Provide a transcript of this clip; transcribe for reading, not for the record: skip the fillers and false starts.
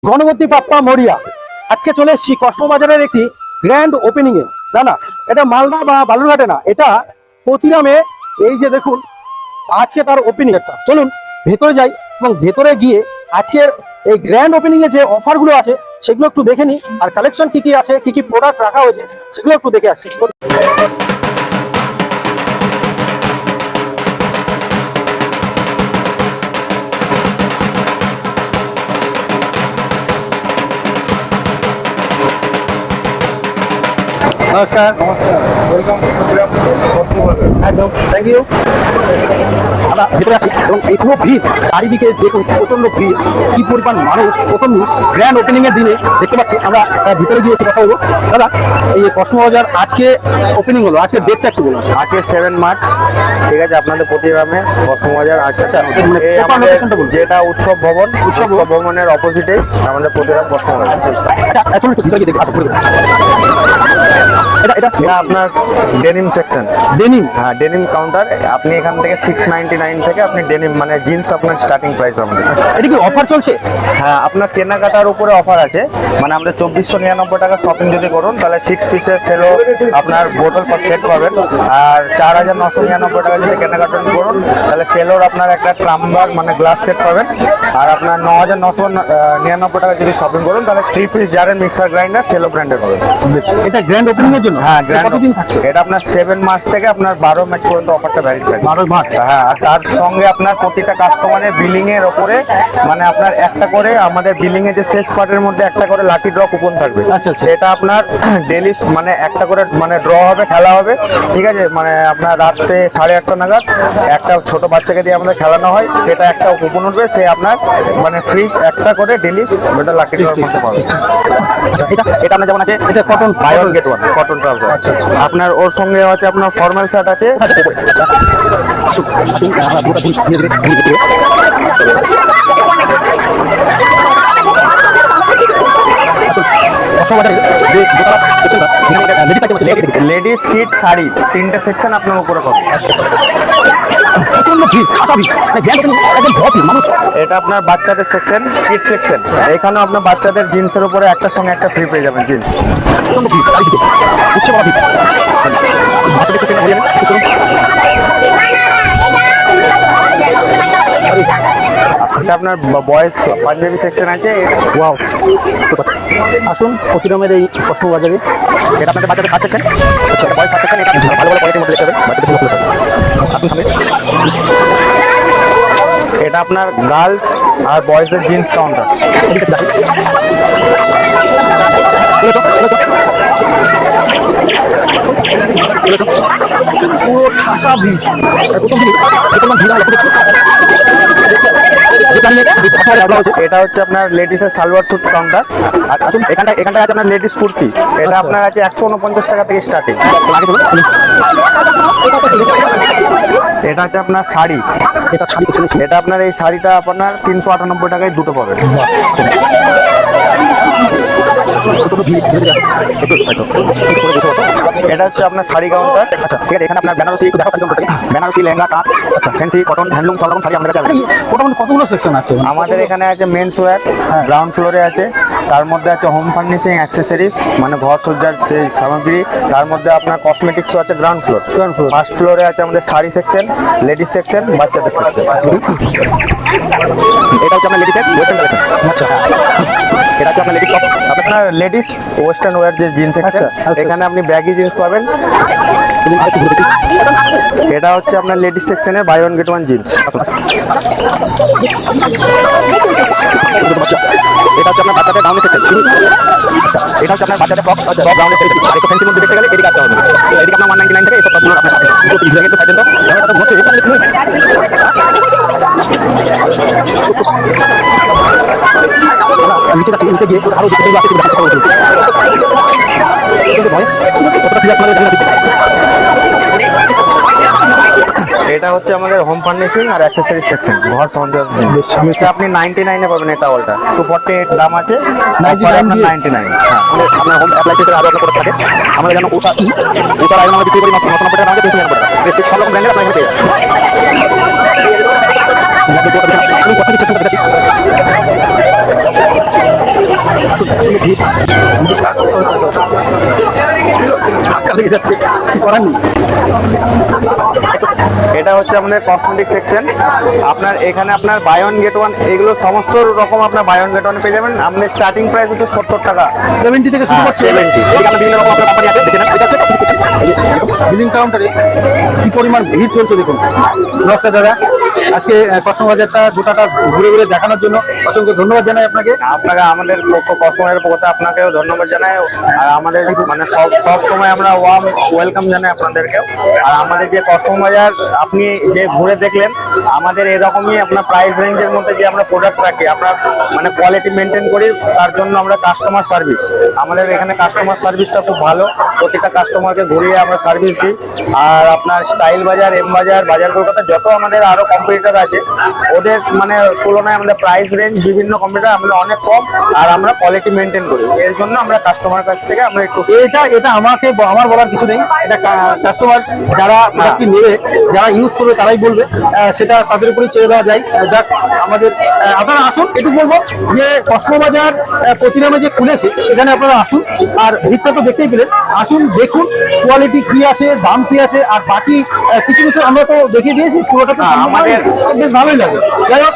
গণপতি বাপ্পা মরিয়া আজকে চলে এসেছি কসমোবাজারের একটি গ্র্যান্ড ওপেনিং এ। না, এটা মালদা বা বালুরঘাটে না, এটা প্রতিরামে। এই যে দেখুন, আজকে তার ওপেনিং একটা। চলুন ভেতরে যাই এবং ভেতরে গিয়ে আজকের এই গ্র্যান্ড ওপেনিং এ যে অফারগুলো আছে সেগুলো একটু দেখে নিই, আর কালেকশন কি কি আছে, কি কি প্রোডাক্ট রাখা হয়েছে সেগুলো একটু দেখে আসছি। নমস্কার। একদম থ্যাংক ইউ। আমরা ভেতরে আসি এবং এই পুরো ভিড়, চারিদিকে দেখুন প্রচন্ড ভিড়, কি পরিমাণ মানুষ। প্রথম গ্র্যান্ড ওপেনিং এর দিনে দেখতে পাচ্ছি। আমরা ভিতরে গিয়ে কথা বলবো। দাদা, এই কসমোবাজার আজকে ওপেনিং হলো, আজকে ডেটটা একটু বলুন। আজকে 7 মার্চ, ঠিক আছে, আপনাদের প্রতিগ্রামে কসমোবাজার আছে। যেটা উৎসব ভবনের অপোজিটে আমাদের প্রতিগ্রাম কসমোবাজার। এটা আপনার ডেনিম সেকশন, ডেনিম। হ্যাঁ, ডেনিম কাউন্টার। আপনি এখান থেকে 699 থেকে আপনি ডেনিম মানে জিন্স আপনার স্টার্টিং প্রাইস আমাদের। এটা কি অফার চলছে? হ্যাঁ, আপনার কেনাকাটার উপরে অফার আছে। মানে আমাদের 2499 টাকা শপিং যদি করুন তাহলে 6 পিসের সেলো আপনার বোতল পার সেট পাবেন। আর 4999 টাকা যদি কেনাকাটা করুন তাহলে সেলোর আপনার একটা ট্রাম্বার মানে গ্লাস সেট পাবেন। আর আপনার 9999 টাকা যদি শপিং করুন তাহলে 3 পিস জারের মিক্সার গ্রাইন্ডার সেলো ব্র্যান্ডের পাবেন। এটা গ্র্যান্ড ওপেনিং এর জন্য? হ্যাঁ, গ্র্যান্ড। কতদিন থাকছে? এটা আপনার 7 মার্চ থেকে আপনার 12 মার্চ পর্যন্ত অফারটা ভ্যালিড থাকবে। 12 মার্চ। হ্যাঁ, আর তার সঙ্গে আপনার প্রতিটা কাস্টমারের বিলিং এর ওপরে মানে আপনার একটা করে আমাদের বিলিং এর যে শেষ পার্টের মধ্যে একটা করে লাকি ড্র কুপন থাকবে। আচ্ছা। সেটা আপনার ডেলি মানে একটা করে মানে ড্র হবে, খেলা হবে, ঠিক আছে। মানে আপনার রাত্রে 8:30 নাগাদ একটা ছোট বাচ্চাকে দিয়ে আমাদের খেলানো হয়, সেটা একটা কুপন উঠবে, সে আপনার মানে ফ্রিজ একটা করে ডেলি ওটা লাকি ড্র করতে পারবে। এটা আমরা যেমন আছে, এটা cotton, buy one get one cotton trouser. আচ্ছা। আপনার ওর সঙ্গে আছে আপনার ফর্মাল শার্ট আছে। লেডিস কিড শাড়ি 3টে সেকশন আপনার উপরে পাবেন। এটা আপনার বাচ্চাদের সেকশন, কিড সেকশন। এখানে আপনার বাচ্চাদের জিন্সের উপরে একটার সঙ্গে একটা ফ্রি পেয়ে যাবেন জিন্স। এটা আপনার বয়েজ পাঞ্জাবি সেকশন আছে। ওয়াও, আসুন প্রতিরমের এই কসমোবাজারে। এটা আপনাদের বাচ্চাদের শার্ট সেকশন। আচ্ছা, বয়েজ শার্ট সেকশন। এটা ভালো ভালো কোয়ালিটির মধ্যে দেখতে পাবেন বাচ্চাদের সেকশন। এটা আপনার গার্লস আর বয়েজের জিন্স কাউন্টার। পুরো ঠাসা ভিড়। এটা হচ্ছে আপনার লেডিসের সালোয়ার স্যুট কাউন্টার। আর আসুন এখানটা আছে আপনার লেডিস কুর্তি। এটা আপনার আছে 149 টাকা থেকে স্টার্টিং। এটা হচ্ছে আপনার শাড়ি। এটা আপনার এই শাড়িটা আপনার 398 টাকায় দুটো পাবেন। এটা হচ্ছে আপনার শাড়ি কাউন্টার। আচ্ছা, ঠিক আছে। এখানে আপনার বেনারসি লেহেঙ্গা, তাঁত, আচ্ছা, ফ্যান্সি, কটন, হ্যান্ডলুম সব রকম শাড়ি আমাদের কাছে আছে। কতগুলো সেকশন আছে আমাদের এখানে আছে মেন্স ওয়্যার, গ্রাউন্ড ফ্লোরে আছে। তার মধ্যে আছে হোম ফার্নিশিং অ্যাক্সেসরিজ মানে ঘর সজ্জার সেই সামগ্রী। তার মধ্যে আপনার কসমেটিক্সও আছে গ্রাউন্ড ফ্লোর। ফার্স্ট ফ্লোরে আছে আমাদের শাড়ি সেকশন, লেডিস সেকশন, বাচ্চাদের সেকশন। এটা হচ্ছে আপনার লেডিসের ওয়েস্টার্ন কালেকশন। আচ্ছা, এটা হচ্ছে আপনার লেডিস টপ, আপনার লেডিস ওয়েস্টার্ন ওয়্যার যে জিন্স সেকশন। এখানে আপনি ব্যাগি জিন্স পাবেন। এটা হচ্ছে আপনার লেডিস সেকশনে buy one get one jeans. এটা হচ্ছে আপনার বাচ্চাদের ডাউনের সেকশন। এটা হচ্ছে আপনার বাচ্চাদের ফ্রক ডাউনের সেকশন। আর একটু ফ্যান্সির মধ্যে দেখতে গেলে এদিকে আসতে হবে। এদিকে আপনার 199 থেকে এইসব সবগুলো আপনার সাইড দেন। নিচে গিয়ে আরো এটা হচ্ছে আমাদের হোম ফার্নিশিং আর অ্যাক্সেসরিজ সেকশন, ঘর সরঞ্জাম। আপনি 99 এ পাবেন এটা অলটা। 248 দাম আছে, 99। হ্যাঁ, আপনার হোম অ্যাপ্লায়েন্সের আরো আপনার থাকে। আমরা যেন ওটা আগে আমরা বিক্রি করি 990 টাকা, আমাকে 390 টাকা। সব রকম ব্র্যান্ডের আপনার এখানে পেয়ে যাবেন। ধাক্কা লেগে যাচ্ছে, কিছু করার নেই। এটা হচ্ছে আমাদের কসমেটিক সেকশন। আপনার এখানে আপনার বাই ওয়ান গেট ওয়ান এগুলো সমস্ত রকম আপনার বাই ওয়ান গেট ওয়ান পেয়ে যাবেন। আমাদের স্টার্টিং প্রাইস হচ্ছে 70 টাকা। 70 থেকে শুরু করছে। 70 সেখানে বিভিন্ন রকম আপনার কোম্পানি আছে, দেখে নেন। এটা হচ্ছে cosmetic section। বিলিং কাউন্টারে কি পরিমাণ ভিড় চলছে দেখুন। নমস্কার দাদা, আজকে কসমো বাজারটা গোটাটা ঘুরে ঘুরে দেখানোর জন্য অসংখ্য ধন্যবাদ জানাই আপনাকে। আপনাকে আমাদের কস্টমারের পক্ষ থেকে আপনাকেও ধন্যবাদ জানাই। আর আমাদের মানে সব সময় আমরা ওয়েলকাম জানাই আপনাদেরকেও। আর আমাদের যে কসমো বাজার আপনি যে ঘুরে দেখলেন, আমাদের এরকমই আপনার প্রাইস রেঞ্জের মধ্যে যে আমরা প্রোডাক্ট রাখি, আমরা মানে কোয়ালিটি মেনটেন করি, তার জন্য আমরা কাস্টমার সার্ভিস, আমাদের এখানে কাস্টমার সার্ভিসটা খুব ভালো। প্রতিটা কাস্টমারকে ঘুরিয়ে আমরা সার্ভিস দিই। আর আপনার স্টাইল বাজার, এম বাজার, বাজার কলকাতা যত আমাদের আরো কম্পিটিটর আছে, ওদের মানে তুলনায় আমাদের প্রাইস রেঞ্জ বিভিন্ন কম্পিটিটর আমাদের অনেক কম। আর আমরা কোয়ালিটি মেনটেন করি, এর জন্য আমরা কাস্টমার কাছ থেকে আমরা একটু এটা আমার বলার কিছু নেই। এটা কাস্টমার যারা প্রোডাক্টটি নেবে, যারা ইউজ করবে তারাই বলবে, সেটা তাদের উপরেই ছেড়ে দেওয়া যায়। যাক, আমাদের আপনারা আসুন, এটুকু বলবো যে কসমো বাজার প্রতিনামে যে খুলেছে সেখানে আপনারা আসুন। আর ভিড়টা তো দেখতেই পেলেন, আসুন দেখুন কোয়ালিটি কি আছে, দাম কি আছে। আর বাকি কিছু কিছু আমরা তো দেখিয়ে দিয়েছি, পুরোটা তো আমাদের বেশ ভালোই লাগে। যাই হোক।